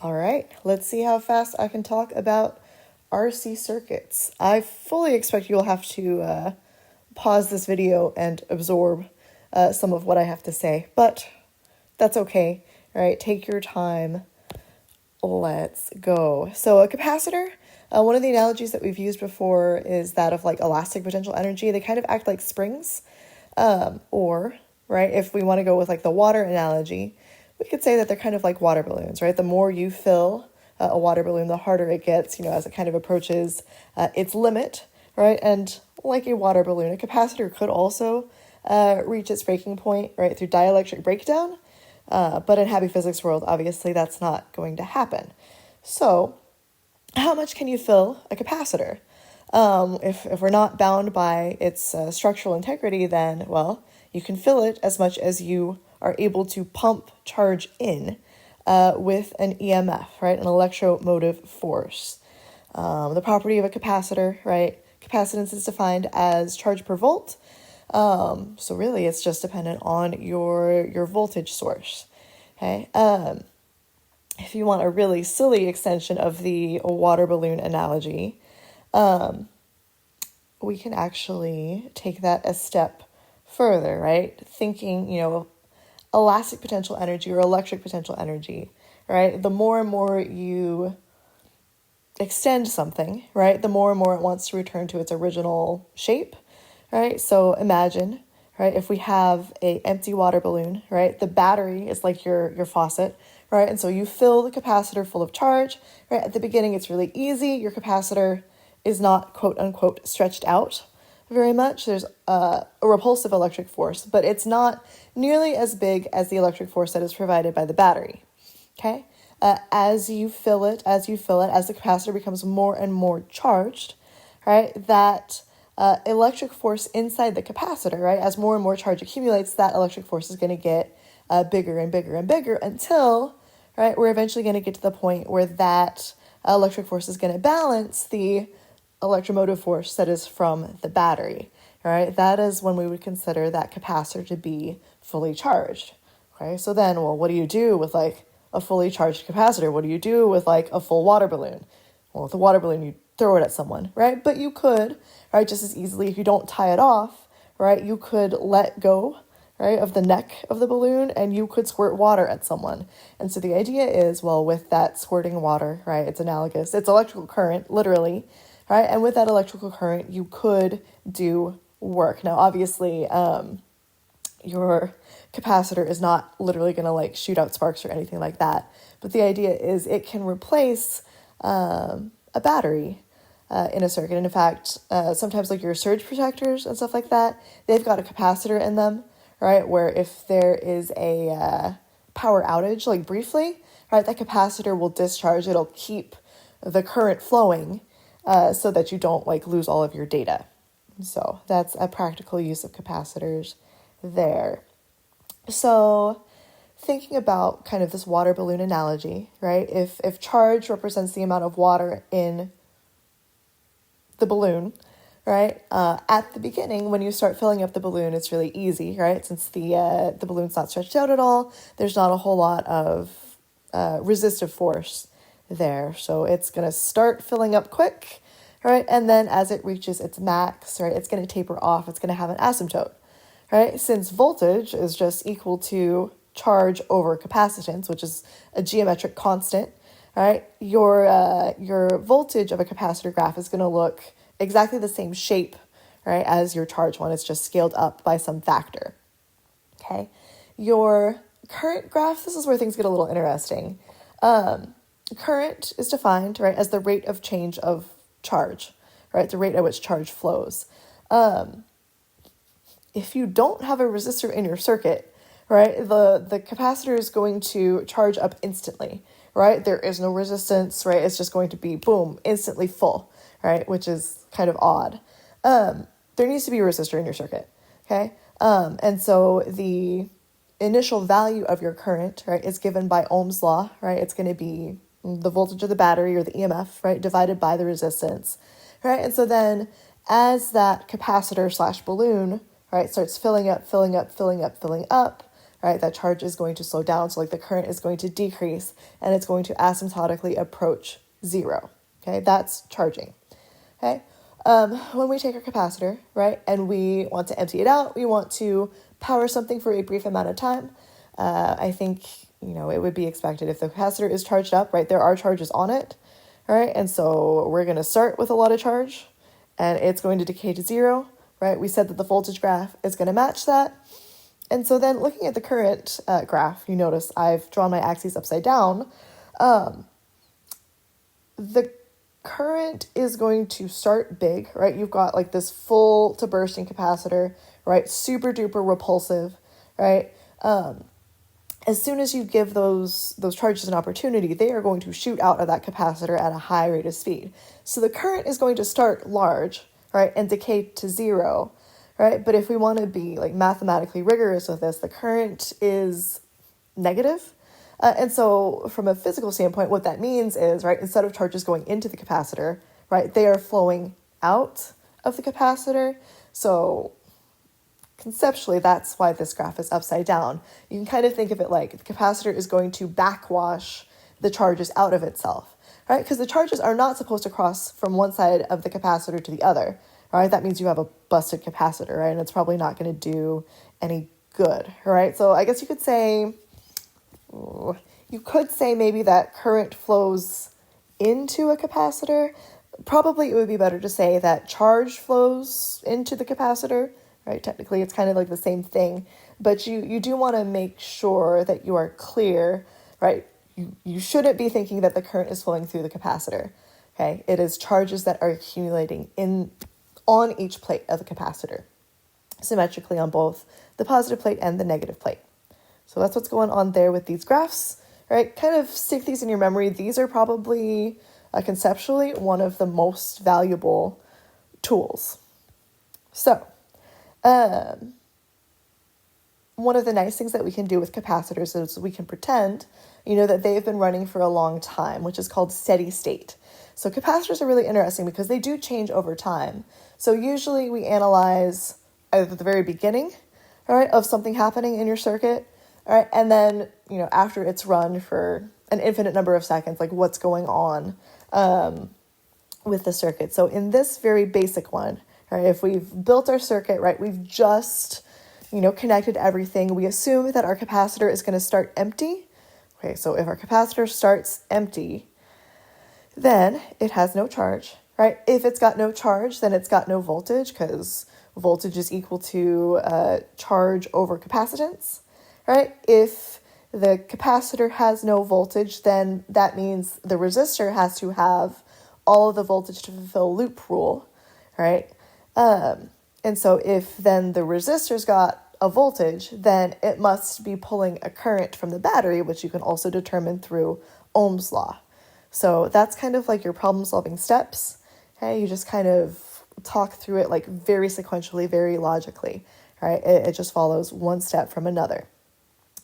All right, let's see how fast I can talk about RC circuits. I fully expect you'll have to pause this video and absorb some of what I have to say, but that's okay. All right, take your time. Let's go. So a capacitor, one of the analogies that we've used before is that of like elastic potential energy. They kind of act like springs, or, right, if we want to go with like the water analogy, we could say that they're kind of like water balloons, right? The more you fill a water balloon, the harder it gets, as it kind of approaches its limit, right? And like a water balloon, a capacitor could also reach its breaking point, right, through dielectric breakdown. But in happy physics world, obviously that's not going to happen. So how much can you fill a capacitor? If we're not bound by its structural integrity, then, well, you can fill it as much as you are able to pump charge in with an EMF, right, an electromotive force. The property of a capacitor, right, capacitance is defined as charge per volt. So really it's just dependent on your voltage source, okay? If you want a really silly extension of the water balloon analogy, we can actually take that a step further, right? Thinking, elastic potential energy or electric potential energy, right? The more and more you extend something, right, the more and more it wants to return to its original shape, right? So imagine, right, if we have a empty water balloon, right, the battery is like your faucet, right? And so you fill the capacitor full of charge, right? At the beginning, it's really easy. Your capacitor is not, quote unquote, stretched out very much. There's a repulsive electric force, but it's not nearly as big as the electric force that is provided by the battery, okay? As you fill it, as the capacitor becomes more and more charged, right, that electric force inside the capacitor, right, as more and more charge accumulates, that electric force is going to get bigger and bigger and bigger until, right, we're eventually going to get to the point where that electric force is going to balance the electromotive force that is from the battery, right? That is when we would consider that capacitor to be fully charged, okay? So then, well, what do you do with like a fully charged capacitor? What do you do with like a full water balloon? Well, with a water balloon, you throw it at someone, right? But you could, right, just as easily, if you don't tie it off, right, you could let go, right, of the neck of the balloon and you could squirt water at someone. And so the idea is, well, with that squirting water, right, it's analogous. It's electrical current, literally, right? And with that electrical current, you could do work. Now, obviously, your capacitor is not literally going to like shoot out sparks or anything like that. But the idea is it can replace a battery in a circuit. And in fact, sometimes like your surge protectors and stuff like that, they've got a capacitor in them, right? Where if there is a power outage, like briefly, right, that capacitor will discharge. It'll keep the current flowing so that you don't like lose all of your data. So that's a practical use of capacitors there. So thinking about kind of this water balloon analogy, right? If charge represents the amount of water in the balloon, right? At the beginning, when you start filling up the balloon, it's really easy, right? Since the balloon's not stretched out at all, there's not a whole lot of resistive force there. So it's going to start filling up quick, right? And then as it reaches its max, right, it's going to taper off. It's going to have an asymptote, right? Since voltage is just equal to charge over capacitance, which is a geometric constant, right? Your voltage of a capacitor graph is going to look exactly the same shape, right, as your charge one. It's just scaled up by some factor, okay? Your current graph, this is where things get a little interesting. Current is defined, right, as the rate of change of charge, right, the rate at which charge flows. If you don't have a resistor in your circuit, right, the capacitor is going to charge up instantly, right? There is no resistance, right? It's just going to be, boom, instantly full, right? Which is kind of odd. There needs to be a resistor in your circuit, okay? And so the initial value of your current, right, is given by Ohm's law, right? It's going to be the voltage of the battery or the EMF, right, divided by the resistance, right? And so then as that capacitor slash balloon, right, starts filling up, right? That charge is going to slow down. So like the current is going to decrease and it's going to asymptotically approach zero. Okay, that's charging. Okay, when we take our capacitor, right, and we want to empty it out, we want to power something for a brief amount of time. I think, it would be expected if the capacitor is charged up, right, there are charges on it, right, and so we're going to start with a lot of charge, and it's going to decay to zero, right? We said that the voltage graph is going to match that. And so then looking at the current graph, you notice I've drawn my axes upside down. The current is going to start big, right? You've got like this full to bursting capacitor, right? Super duper repulsive, right? As soon as you give those charges an opportunity, they are going to shoot out of that capacitor at a high rate of speed. So the current is going to start large, right, and decay to zero, right? But if we want to be like mathematically rigorous with this, the current is negative. And so from a physical standpoint, what that means is, right, instead of charges going into the capacitor, right, they are flowing out of the capacitor. So conceptually, that's why this graph is upside down. You can kind of think of it like the capacitor is going to backwash the charges out of itself, right? Because the charges are not supposed to cross from one side of the capacitor to the other, right? That means you have a busted capacitor, right? And it's probably not going to do any good, right? So I guess you could say maybe that current flows into a capacitor. Probably it would be better to say that charge flows into the capacitor, right? Technically, it's kind of like the same thing, but you do want to make sure that you are clear, right? You shouldn't be thinking that the current is flowing through the capacitor, okay? It is charges that are accumulating on each plate of the capacitor, symmetrically on both the positive plate and the negative plate. So that's what's going on there with these graphs, right? Kind of stick these in your memory. These are probably conceptually one of the most valuable tools. So one of the nice things that we can do with capacitors is we can pretend, that they've been running for a long time, which is called steady state. So capacitors are really interesting because they do change over time. So usually we analyze either at the very beginning, all right, of something happening in your circuit, all right, and then, after it's run for an infinite number of seconds, like what's going on with the circuit. So in this very basic one, right, if we've built our circuit, right, we've just, connected everything, we assume that our capacitor is going to start empty. Okay, so if our capacitor starts empty, then it has no charge, right? If it's got no charge, then it's got no voltage because voltage is equal to charge over capacitance, right? If the capacitor has no voltage, then that means the resistor has to have all of the voltage to fulfill loop rule, right? And so if then the resistor's got a voltage, then it must be pulling a current from the battery, which you can also determine through Ohm's law. So that's kind of like your problem solving steps. Okay, you just kind of talk through it like very sequentially, very logically, right? It just follows one step from another.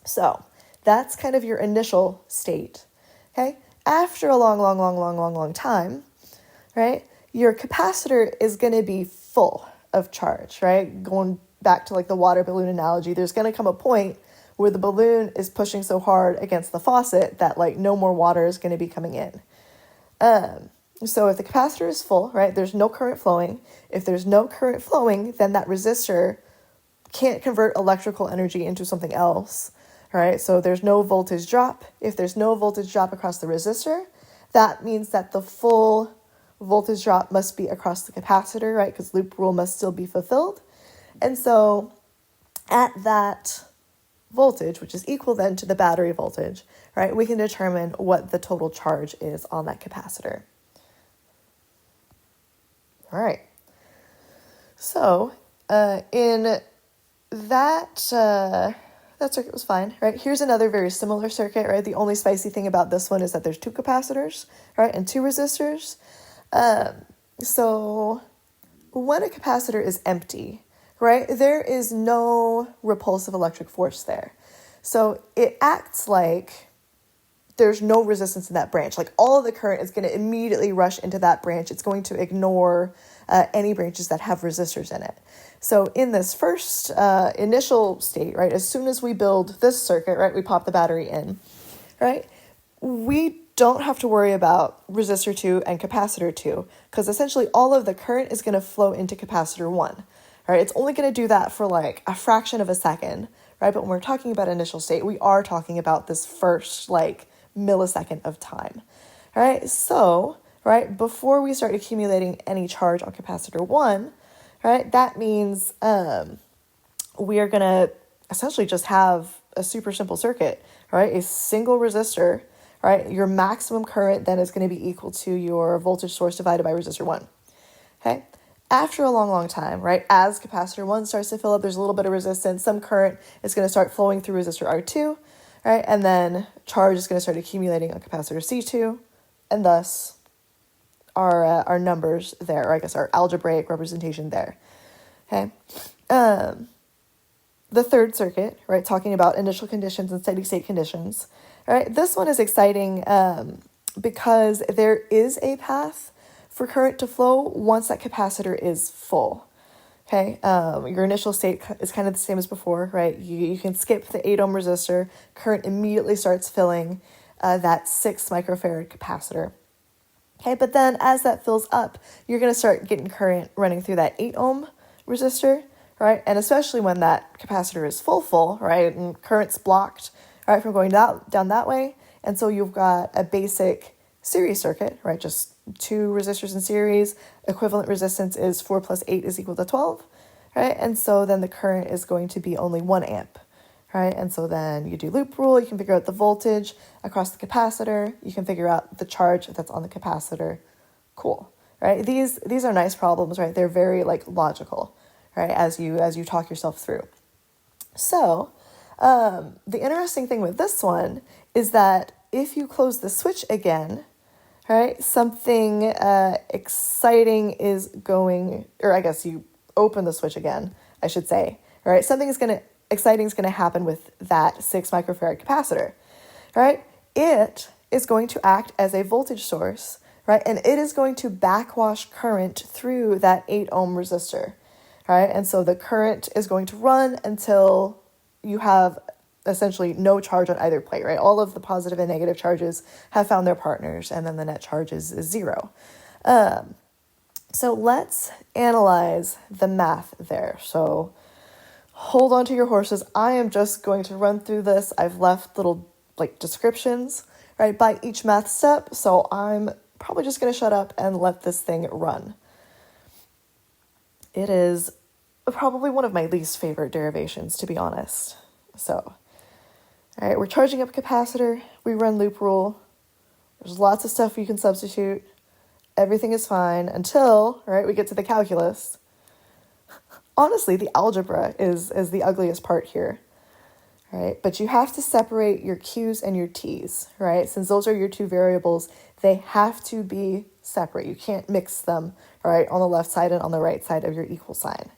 So that's kind of your initial state. Okay, after a long time, right, your capacitor is going to be full of charge, right? Going back to like the water balloon analogy, there's going to come a point where the balloon is pushing so hard against the faucet that like no more water is going to be coming in. So if the capacitor is full, right, there's no current flowing. If there's no current flowing, then that resistor can't convert electrical energy into something else, right? So there's no voltage drop. If there's no voltage drop across the resistor, that means that the full voltage drop must be across the capacitor, right? Because loop rule must still be fulfilled. And so at that voltage, which is equal then to the battery voltage, right, we can determine what the total charge is on that capacitor. All right. So in that circuit was fine, right? Here's another very similar circuit, right? The only spicy thing about this one is that there's two capacitors, right, and two resistors. So when a capacitor is empty, right, there is no repulsive electric force there. So it acts like there's no resistance in that branch. Like all of the current is going to immediately rush into that branch. It's going to ignore any branches that have resistors in it. So in this first initial state, right, as soon as we build this circuit, right, we pop the battery in, right, we don't have to worry about resistor 2 and capacitor 2 because essentially all of the current is going to flow into capacitor 1. Right, it's only going to do that for like a fraction of a second, right? But when we're talking about initial state, we are talking about this first like millisecond of time. All right, so, right, before we start accumulating any charge on capacitor 1, right, that means we are going to essentially just have a super simple circuit, right? A single resistor, right? Your maximum current then is going to be equal to your voltage source divided by resistor 1, okay? After a long, long time, right, as capacitor 1 starts to fill up, there's a little bit of resistance. Some current is going to start flowing through resistor R2, right, and then charge is going to start accumulating on capacitor C2, and thus our numbers there, or I guess our algebraic representation there, okay? The third circuit, right, talking about initial conditions and steady state conditions, right, this one is exciting because there is a path for current to flow once that capacitor is full, okay? Your initial state is kind of the same as before, right? You can skip the 8 ohm resistor, current immediately starts filling that 6 microfarad capacitor, okay? But then as that fills up, you're going to start getting current running through that 8 ohm resistor, right? And especially when that capacitor is full, right? And current's blocked, right, from going down that way. And so you've got a basic series circuit, right? Just 2 resistors in series, equivalent resistance is 4 plus 8 is equal to 12, right? And so then the current is going to be only 1 amp, right? And so then you do loop rule, you can figure out the voltage across the capacitor, you can figure out the charge that's on the capacitor. Cool, right? These are nice problems, right? They're very like logical, right? As you talk yourself through. So the interesting thing with this one is that if you close the switch again, right, something exciting is going, or I guess you open the switch again, I should say, right? Something exciting is going to happen with that 6 microfarad capacitor, right? It is going to act as a voltage source, right? And it is going to backwash current through that 8 ohm resistor, right? And so the current is going to run until you have essentially no charge on either plate, right? All of the positive and negative charges have found their partners, and then the net charge is 0. So let's analyze the math there. So hold on to your horses. I am just going to run through this. I've left little like descriptions, right, by each math step. So I'm probably just going to shut up and let this thing run. It is probably one of my least favorite derivations, to be honest. So, all right, we're charging up a capacitor. We run loop rule. There's lots of stuff you can substitute. Everything is fine until, right, we get to the calculus. Honestly, the algebra is the ugliest part here, right? But you have to separate your Q's and your T's, right? Since those are your 2 variables, they have to be separate. You can't mix them, right, on the left side and on the right side of your equal sign.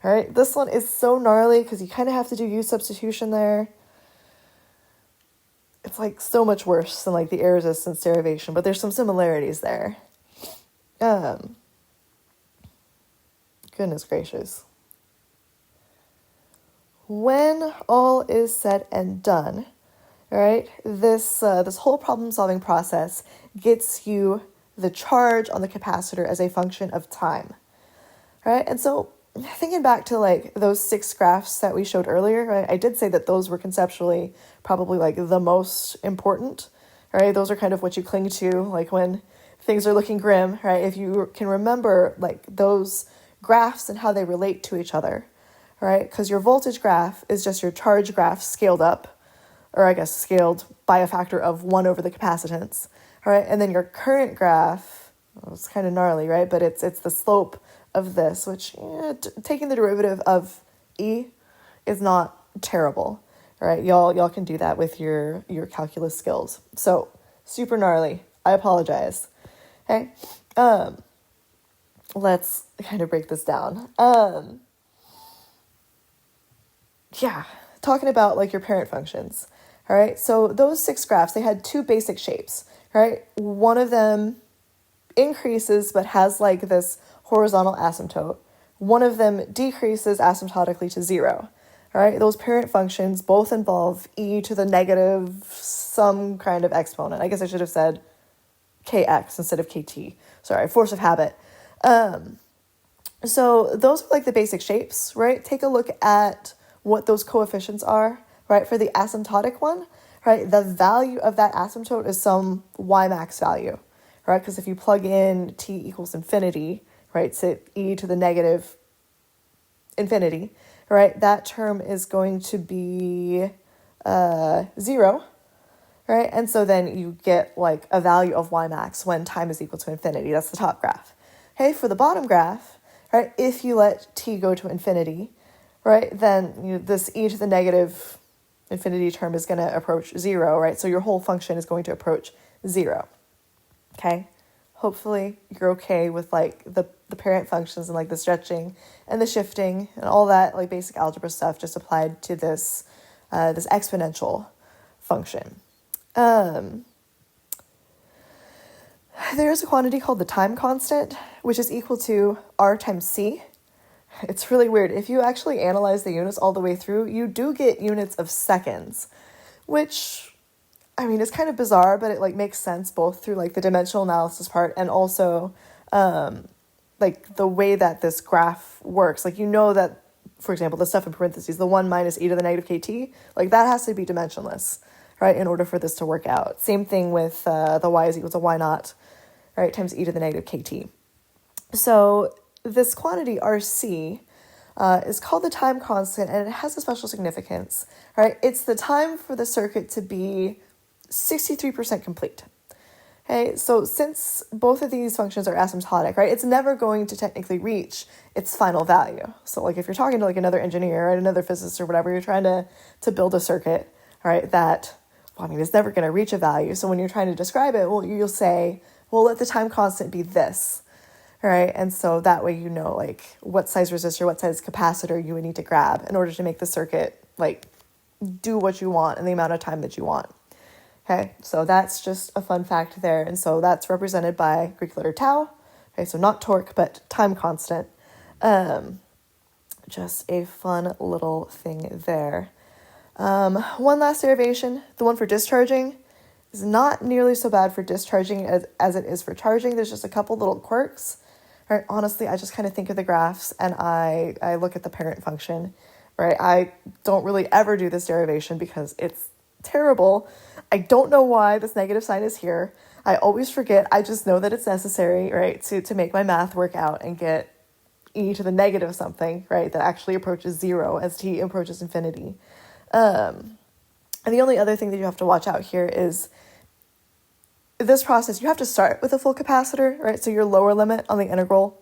All right, this one is so gnarly because you kind of have to do U substitution there. It's like so much worse than like the air resistance derivation, but there's some similarities there. Goodness gracious. When all is said and done, all right, this whole problem-solving process gets you the charge on the capacitor as a function of time, right? And so thinking back to like those 6 graphs that we showed earlier, right, I did say that those were conceptually probably like the most important, right? Those are kind of what you cling to like when things are looking grim, right? If you can remember like those graphs and how they relate to each other, right? Because your voltage graph is just your charge graph scaled up, or I guess scaled by a factor of 1 over the capacitance, right? And then your current graph, well, it's kind of gnarly, right? But it's the slope of this, which taking the derivative of E is not terrible, right? Y'all can do that with your calculus skills. So super gnarly. I apologize. Okay. Let's kind of break this down. Yeah, talking about like your parent functions, All right, so those 6 graphs, they had 2 basic shapes, right? One of them increases but has like this horizontal asymptote. One of them decreases asymptotically to 0. All right, those parent functions both involve e to the negative some kind of exponent. I guess I should have said kx instead of kt. Sorry, force of habit. So those are like the basic shapes, right? Take a look at what those coefficients are, right? For the asymptotic one, right? The value of that asymptote is some y max value, right? Because if you plug in t equals infinity, right? So e to the negative infinity, right? That term is going to be 0, right? And so then you get like a value of y max when time is equal to infinity. That's the top graph. Okay, for the bottom graph, right? If you let t go to infinity, right? Then this e to the negative infinity term is going to approach 0, right? So your whole function is going to approach 0. Okay, hopefully you're okay with like the parent functions and like the stretching and the shifting and all that like basic algebra stuff just applied to this this exponential function. There's a quantity called the time constant, which is equal to r times c. It's really weird. If you actually analyze the units all the way through, you do get units of seconds, which, I mean, it's kind of bizarre, but it like makes sense both through like the dimensional analysis part and also like the way that this graph works. Like, you know that, for example, the stuff in parentheses, the 1 minus e to the negative kt, like that has to be dimensionless, right, in order for this to work out. Same thing with the y is equal to y naught, right, times e to the negative kt. So this quantity RC is called the time constant, and it has a special significance, right? It's the time for the circuit to be 63% complete. Okay, so since both of these functions are asymptotic, right, it's never going to technically reach its final value. So like if you're talking to like another engineer or another physicist or whatever, you're trying to build a circuit, right, that, well, I mean, it's never going to reach a value. So when you're trying to describe it, well, you'll say, well, let the time constant be this, right? And so that way you know like what size resistor, what size capacitor you would need to grab in order to make the circuit like do what you want in the amount of time that you want. Okay, so that's just a fun fact there. And so that's represented by Greek letter tau. Okay, so not torque, but time constant. Just a fun little thing there. One last derivation, the one for discharging, is not nearly so bad for discharging as it is for charging. There's just a couple little quirks. Right? Honestly, I just kind of think of the graphs and I look at the parent function. Right? I don't really ever do this derivation because it's terrible. I don't know why this negative sign is here. I always forget. I just know that it's necessary, right, to make my math work out and get e to the negative something, right, that actually approaches 0 as t approaches infinity. And the only other thing that you have to watch out here is this process, you have to start with a full capacitor, right? So your lower limit on the integral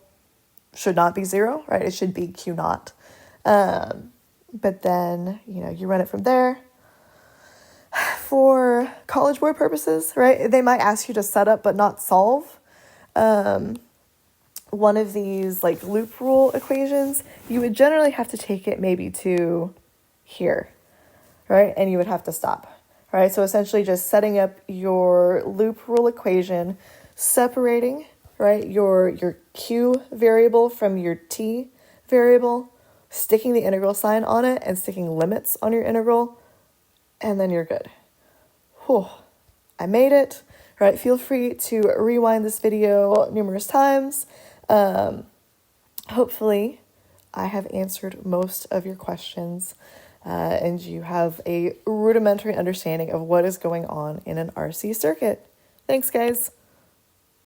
should not be 0, right? It should be Q naught. But then, you run it from there. For College Board purposes, right, they might ask you to set up but not solve one of these like loop rule equations. You would generally have to take it maybe to here, right? And you would have to stop, right? So essentially just setting up your loop rule equation, separating, right, your Q variable from your T variable, sticking the integral sign on it and sticking limits on your integral, and then you're good. Whew, I made it, right? Feel free to rewind this video numerous times. Hopefully I have answered most of your questions and you have a rudimentary understanding of what is going on in an RC circuit. Thanks, guys.